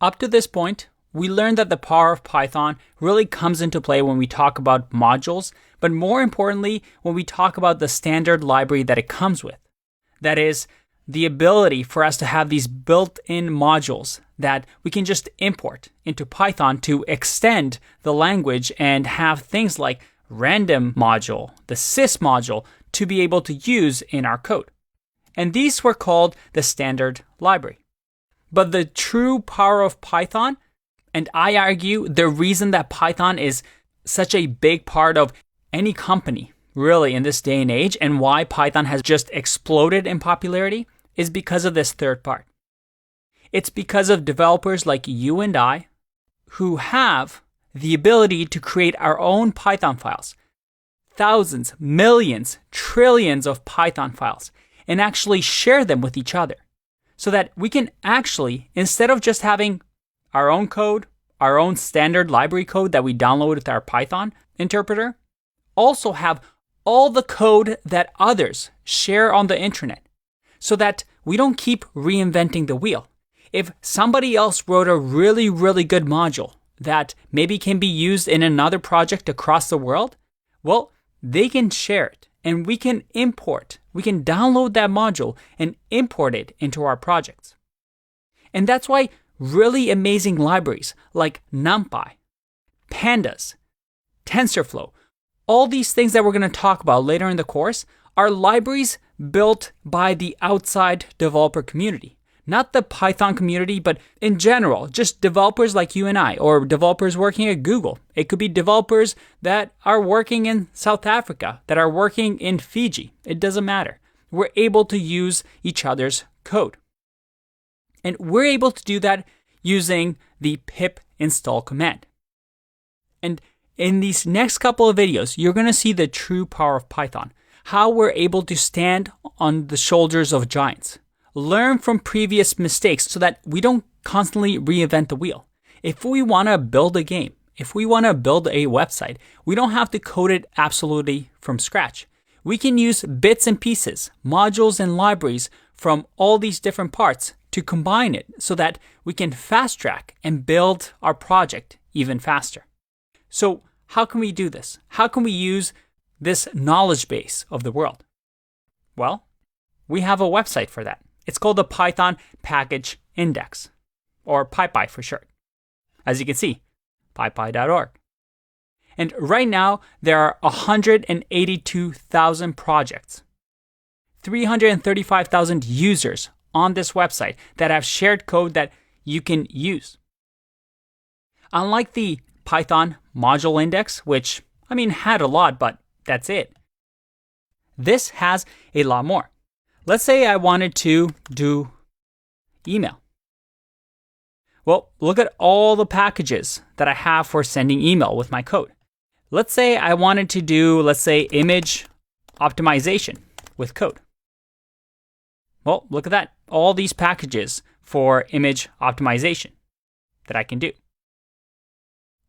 Up to this point, we learned that the power of Python really comes into play when we talk about modules, but more importantly, when we talk about the standard library that it comes with. That is, the ability for us to have these built-in modules that we can just import into Python to extend the language and have things like random module, the sys module, to be able to use in our code. And these were called the standard library. But the true power of Python, and I argue the reason that Python is such a big part of any company, really, in this day and age, and why Python has just exploded in popularity, is because of this third part. It's because of developers like you and I who have the ability to create our own Python files, thousands, millions, trillions of Python files, and actually share them with each other so that we can actually, instead of just having our own code, our own standard library code that we download with our Python interpreter, also have all the code that others share on the internet so that we don't keep reinventing the wheel. If somebody else wrote a really, really good module that maybe can be used in another project across the world, well, they can share it and we can download that module and import it into our projects. And that's why really amazing libraries like NumPy, Pandas, TensorFlow, all these things that we're going to talk about later in the course are libraries built by the outside developer community. Not the Python community, but in general, just developers like you and I, or developers working at Google. It could be developers that are working in South Africa, that are working in Fiji. It doesn't matter. We're able to use each other's code. And we're able to do that using the pip install command. And in these next couple of videos, you're going to see the true power of Python, how we're able to stand on the shoulders of giants, learn from previous mistakes so that we don't constantly reinvent the wheel. If we want to build a game, if we want to build a website, we don't have to code it absolutely from scratch. We can use bits and pieces, modules and libraries from all these different parts to combine it so that we can fast track and build our project even faster. So how can we do this? How can we use this knowledge base of the world? Well, we have a website for that. It's called the Python Package Index, or PyPy for short. As you can see, pypy.org. And right now, there are 182,000 projects, 335,000 users on this website that have shared code that you can use. Unlike the Python module index, which, had a lot, but that's it. This has a lot more. Let's say I wanted to do email. Well, look at all the packages that I have for sending email with my code. Let's say I wanted to do, image optimization with code. Well, look at that. All these packages for image optimization that I can do.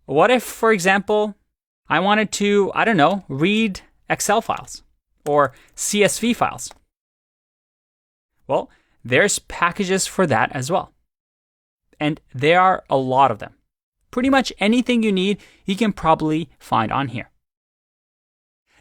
What if, for example, I wanted to, read Excel files or CSV files? Well, there's packages for that as well. And there are a lot of them. Pretty much anything you need, you can probably find on here.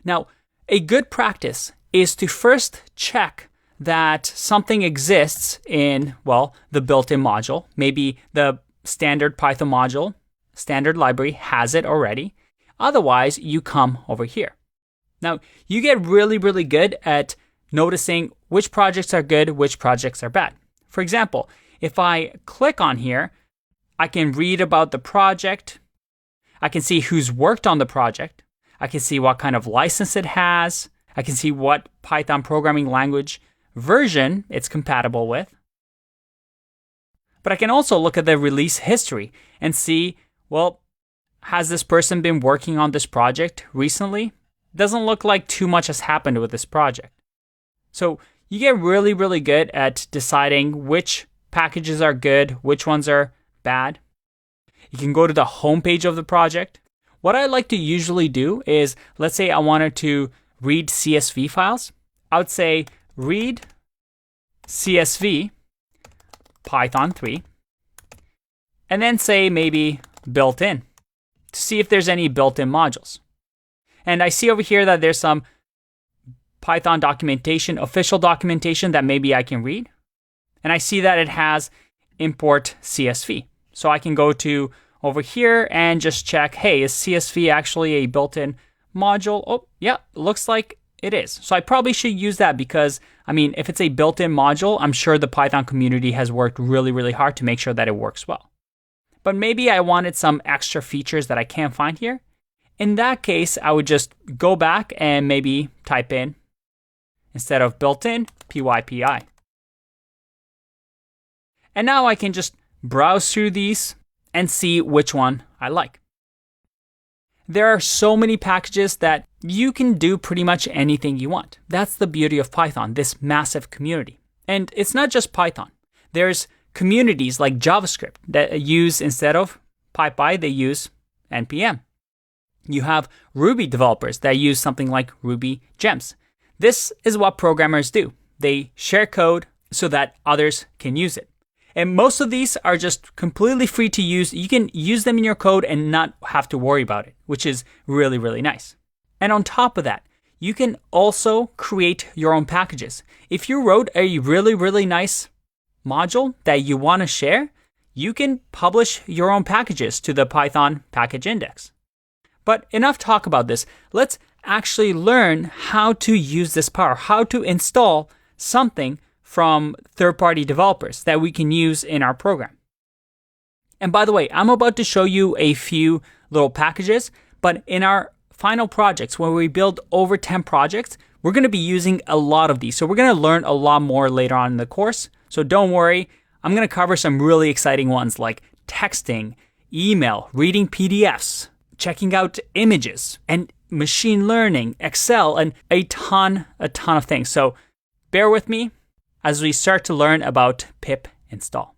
Now, a good practice is to first check that something exists in, the built-in module. Maybe the standard Python module, standard library has it already. Otherwise, you come over here. Now, you get really, really good at noticing which projects are good, which projects are bad. For example, if I click on here, I can read about the project. I can see who's worked on the project. I can see what kind of license it has. I can see what Python programming language version it's compatible with. But I can also look at the release history and see, has this person been working on this project recently? Doesn't look like too much has happened with this project. So you get really, really good at deciding which packages are good, which ones are bad. You can go to the homepage of the project. What I like to usually do is, let's say I wanted to read CSV files. I would say read CSV Python 3 and then say maybe built-in to see if there's any built-in modules. And I see over here that there's some Python documentation, official documentation that maybe I can read. And I see that it has import CSV. So I can go to over here and just check, hey, is CSV actually a built-in module? Oh, yeah, looks like it is. So I probably should use that because, I mean, if it's a built-in module, I'm sure the Python community has worked really, really hard to make sure that it works well. But maybe I wanted some extra features that I can't find here. In that case, I would just go back and maybe type in, instead of built-in, PYPI. And now I can just browse through these and see which one I like. There are so many packages that you can do pretty much anything you want. That's the beauty of Python, this massive community. And it's not just Python. There's communities like JavaScript that use, instead of PyPy, they use NPM. You have Ruby developers that use something like Ruby Gems. This is what programmers do. They share code so that others can use it. And most of these are just completely free to use. You can use them in your code and not have to worry about it, which is really, really nice. And on top of that, you can also create your own packages. If you wrote a really, really nice module that you want to share, you can publish your own packages to the Python package index. But enough talk about this. Let's actually learn how to use this power, how to install something from third-party developers that we can use in our program. And by the way, I'm about to show you a few little packages, but in our final projects, when we build over 10 projects, we're going to be using a lot of these. So we're going to learn a lot more later on in the course. So don't worry, I'm going to cover some really exciting ones like texting, email, reading PDFs, checking out images, and machine learning, Excel, and a ton of things. So bear with me as we start to learn about pip install.